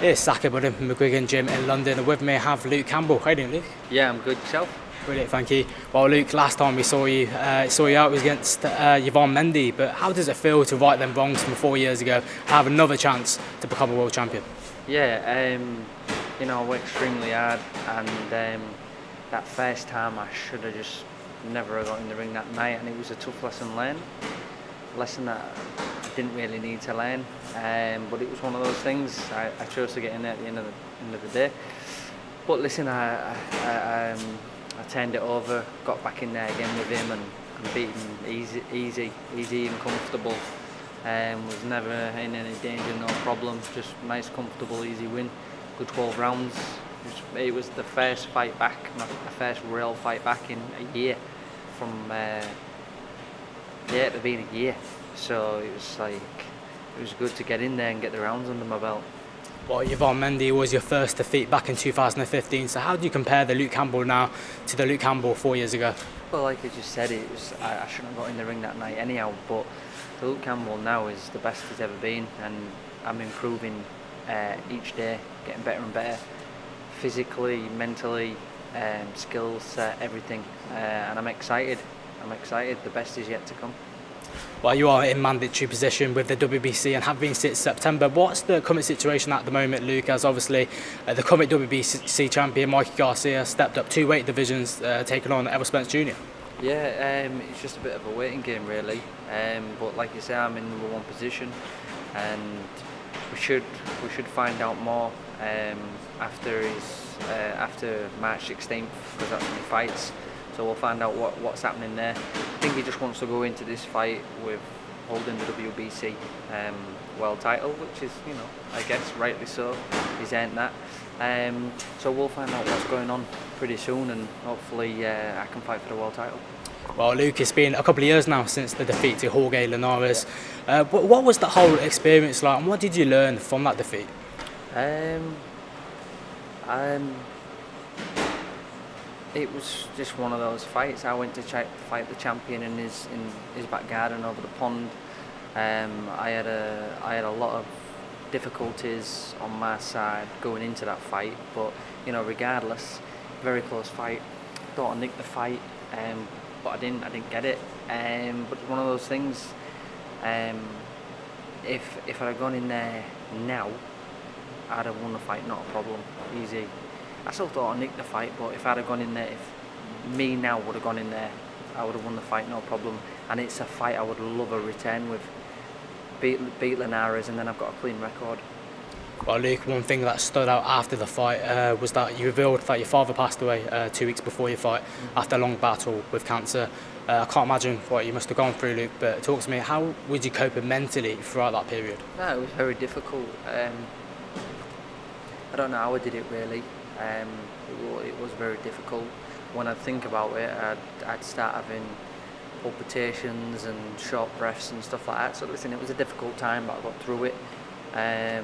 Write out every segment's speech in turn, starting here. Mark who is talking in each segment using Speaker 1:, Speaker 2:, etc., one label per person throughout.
Speaker 1: It's Saqib Uddin from McGuigan Gym in London, and with me I have Luke Campbell. How are you doing, Luke?
Speaker 2: Yeah, I'm good. Yourself?
Speaker 1: Brilliant, thank you. Well, Luke, last time we saw you out was against Yvan Mendy, but how does it feel to right them wrongs from 4 years ago and have another chance to become a world champion?
Speaker 2: Yeah, you know, I worked extremely hard, and that first time I should have just never got in the ring that night, and it was a tough lesson learned. Lesson that I didn't really need to learn, but it was one of those things. I chose to get in there at the end of the day. But listen, I turned it over, got back in there again with him, and beat him easy and comfortable. Was never in any danger, no problem. Just nice, comfortable, easy win. Good 12 rounds. It was the first fight back, my first real fight back in a year. From it had been a year, so it was good to get in there and get the rounds under my belt.
Speaker 1: Well, Yvan Mendy was your first defeat back in 2015, so how do you compare the Luke Campbell now to the Luke Campbell 4 years ago?
Speaker 2: Well, like I just said, I shouldn't have got in the ring that night anyhow, but the Luke Campbell now is the best he's ever been, and I'm improving each day, getting better and better, physically, mentally, skills set, everything, and I'm excited. The best is yet to come.
Speaker 1: Well, you are in mandatory position with the WBC and have been since September. What's the current situation at the moment, Luke, as obviously the current WBC champion, Mikey Garcia, stepped up 2 weight divisions, taking on Errol Spence Jr.?
Speaker 2: Yeah, it's just a bit of a waiting game, really. But like you say, I'm in #1 position, and we should find out more after March 16th, because that's when he fights. So we'll find out what's happening there. I think he just wants to go into this fight with holding the WBC world title, which is, you know, I guess rightly so. He's earned that. So we'll find out what's going on pretty soon, and hopefully I can fight for the world title.
Speaker 1: Well, Luke, it's been a couple of years now since the defeat to Jorge Linaras. What was the whole experience like, and what did you learn from that defeat?
Speaker 2: It was just one of those fights. I went to fight the champion in his back garden over the pond. I had a lot of difficulties on my side going into that fight, but you know, regardless, very close fight. Thought I nicked the fight, but I didn't get it. But it's one of those things. If I'd have gone in there now, I'd have won the fight, not a problem, easy. I still thought I nicked the fight, but if I'd have gone in there, if me now would have gone in there, I would have won the fight, no problem. And it's a fight I would love a return with. Beat Linaras, and then I've got a clean record.
Speaker 1: Well, Luke, one thing that stood out after the fight was that you revealed that your father passed away 2 weeks before your fight after a long battle with cancer. I can't imagine what you must have gone through, Luke, but talk to me, how would you cope mentally throughout that period?
Speaker 2: No, it was very difficult. I don't know how I did it really. It was very difficult. When I think about it, I'd start having palpitations and short breaths and stuff like that. So listen, it was a difficult time, but I got through it. I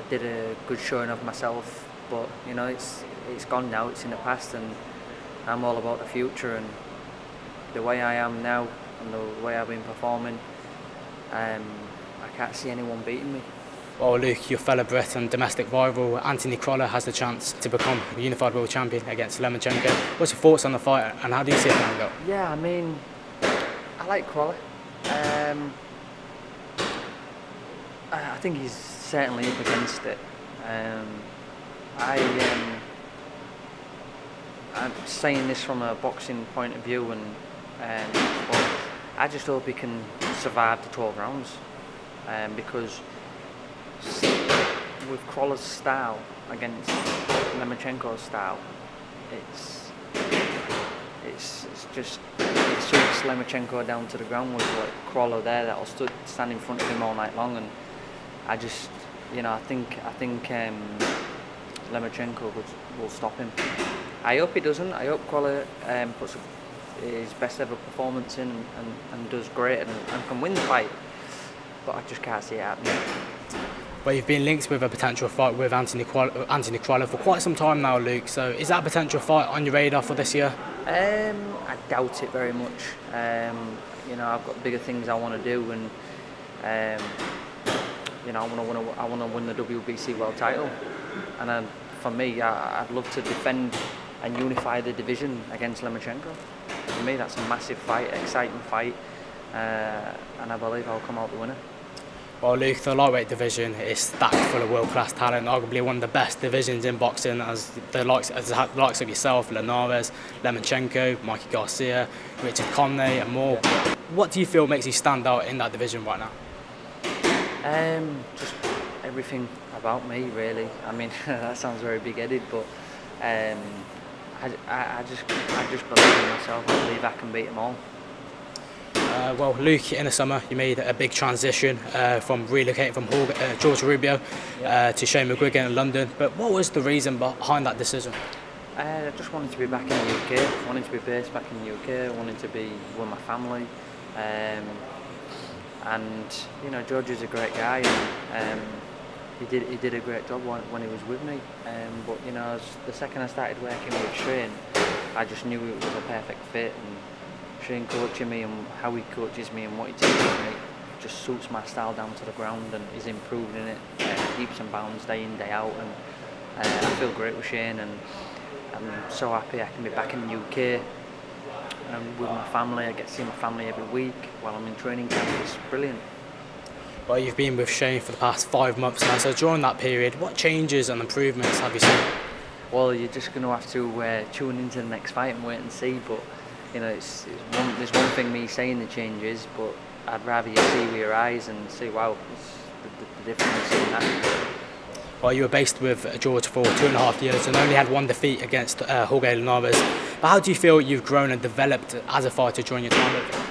Speaker 2: did a good showing of myself, but you know, it's gone now. It's in the past, and I'm all about the future. And the way I am now, and the way I've been performing, I can't see anyone beating me.
Speaker 1: Well, Luke, your fellow Brit and domestic rival Anthony Crolla has the chance to become a unified world champion against Lomachenko. What's your thoughts on the fight, and how do you see it going to go?
Speaker 2: Yeah, I mean, I like Crolla. I think he's certainly up against it. I'm saying this from a boxing point of view, but I just hope he can survive the 12 rounds, because with Crolla's style against Lomachenko's style, it suits Lomachenko down to the ground with like Crolla there that'll stand in front of him all night long, and I just, you know, I think Lomachenko will stop him. I hope he doesn't. I hope Crolla puts his best ever performance in and does great and can win the fight, but I just can't see it happening.
Speaker 1: Well, you've been linked with a potential fight with Anthony Crolla for quite some time now, Luke. So is that a potential fight on your radar for this year?
Speaker 2: I doubt it very much. You know, I've got bigger things I want to do, and you know, I want to win the WBC world title. and for me, I'd love to defend and unify the division against Lomachenko. For me, that's a massive fight, exciting fight, and I believe I'll come out the winner.
Speaker 1: Well, Luke, the lightweight division is stacked full of world-class talent, arguably one of the best divisions in boxing, as the likes of yourself, Linaras, Lomachenko, Mikey Garcia, Richard Conley and more. Yeah. What do you feel makes you stand out in that division right now?
Speaker 2: Just everything about me, really. I mean, that sounds very big-headed, but I just believe in myself. I believe I can beat them all.
Speaker 1: Well, Luke, in the summer you made a big transition from relocating from George Rubio to Shane McGuigan in London. But what was the reason behind that decision?
Speaker 2: I just wanted to be back in the UK, wanted to be based back in the UK, wanted to be with my family. And you know, George is a great guy, and he did a great job when he was with me. But you know, the second I started working with Shane, I just knew it was a perfect fit. And Shane coaching me and how he coaches me and what he teaches me just suits my style down to the ground, and he's improved in it, leaps and bounds day in, day out, and I feel great with Shane, and I'm so happy I can be back in the UK and with my family. I get to see my family every week while I'm in training camp. It's brilliant.
Speaker 1: Well, you've been with Shane for the past 5 months now, so during that period, what changes and improvements have you seen?
Speaker 2: Well, you're just going to have to tune into the next fight and wait and see, but you know, there's one thing me saying the changes, but I'd rather you see with your eyes and see, wow, the difference in that.
Speaker 1: Well, you were based with George for 2.5 years and only had one defeat against Jorge Linaras. But how do you feel you've grown and developed as a fighter during your time with him?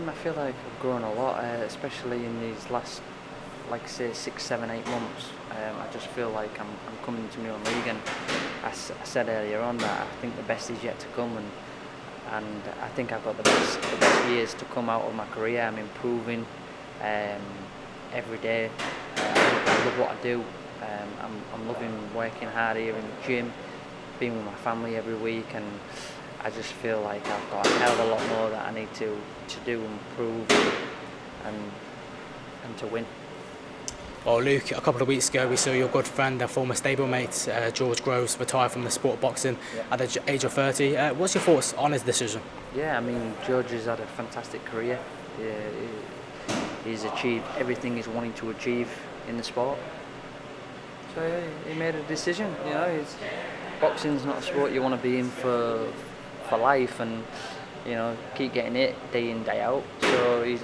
Speaker 2: I feel like I've grown a lot, especially in these last, like say, 6, 7, 8 months. I just feel like I'm coming to my own league, and I said earlier on that I think the best is yet to come, and I think I've got the best years to come out of my career. I'm improving every day. I love what I do. I'm loving working hard here in the gym, being with my family every week, and I just feel like I've got a hell of a lot more that I need to do and prove and to win.
Speaker 1: Well, Luke, a couple of weeks ago we saw your good friend and former stablemate George Groves retire from the sport of boxing at the age of 30. What's your thoughts on his decision?
Speaker 2: Yeah, I mean, George has had a fantastic career. He's achieved everything he's wanting to achieve in the sport. So he made a decision. You know, boxing's not a sport you want to be in for life, and you know, keep getting it day in, day out. So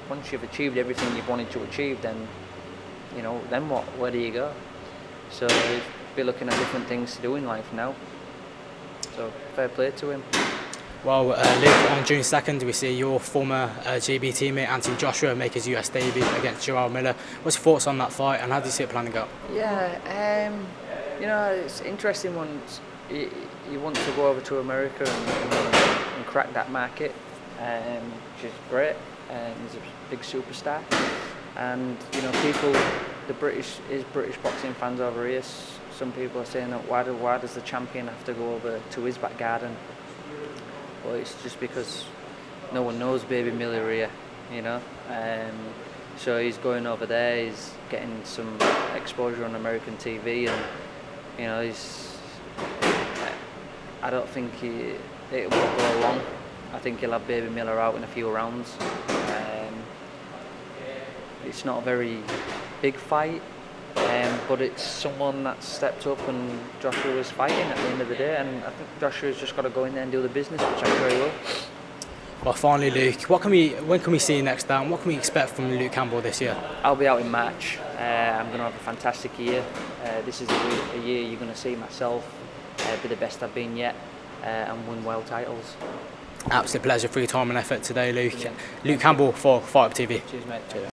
Speaker 2: once you've achieved everything you've wanted to achieve, then you know, then what? Where do you go? So he'll be looking at different things to do in life now. So fair play to him.
Speaker 1: Well, Luke, on June 2nd, we see your former GB teammate Anthony Joshua make his US debut against Jarrell Miller. What's your thoughts on that fight, and how do you see it planning out?
Speaker 2: Yeah, you know, it's interesting once you want to go over to America and crack that market, which is great. He's a big superstar, and you know, people, British boxing fans over here. Some people are saying that why does the champion have to go over to his back garden? Well, it's just because no one knows Baby Miller here, you know. So he's going over there. He's getting some exposure on American TV, and you know, I don't think it will go long. I think he'll have Baby Miller out in a few rounds. It's not a very big fight, but it's someone that stepped up, and Joshua was fighting at the end of the day, and I think Joshua's just got to go in there and do the business, which I'm sure he will.
Speaker 1: Well, finally, Luke, when can we see you next down? What can we expect from Luke Campbell this year?
Speaker 2: I'll be out in March. I'm going to have a fantastic year. This is a year you're going to see myself be the best I've been yet, and win world titles.
Speaker 1: Absolute pleasure for your time and effort today, Luke. Yeah. Luke Campbell for Fight Up TV.
Speaker 2: Cheers, mate. Cheers.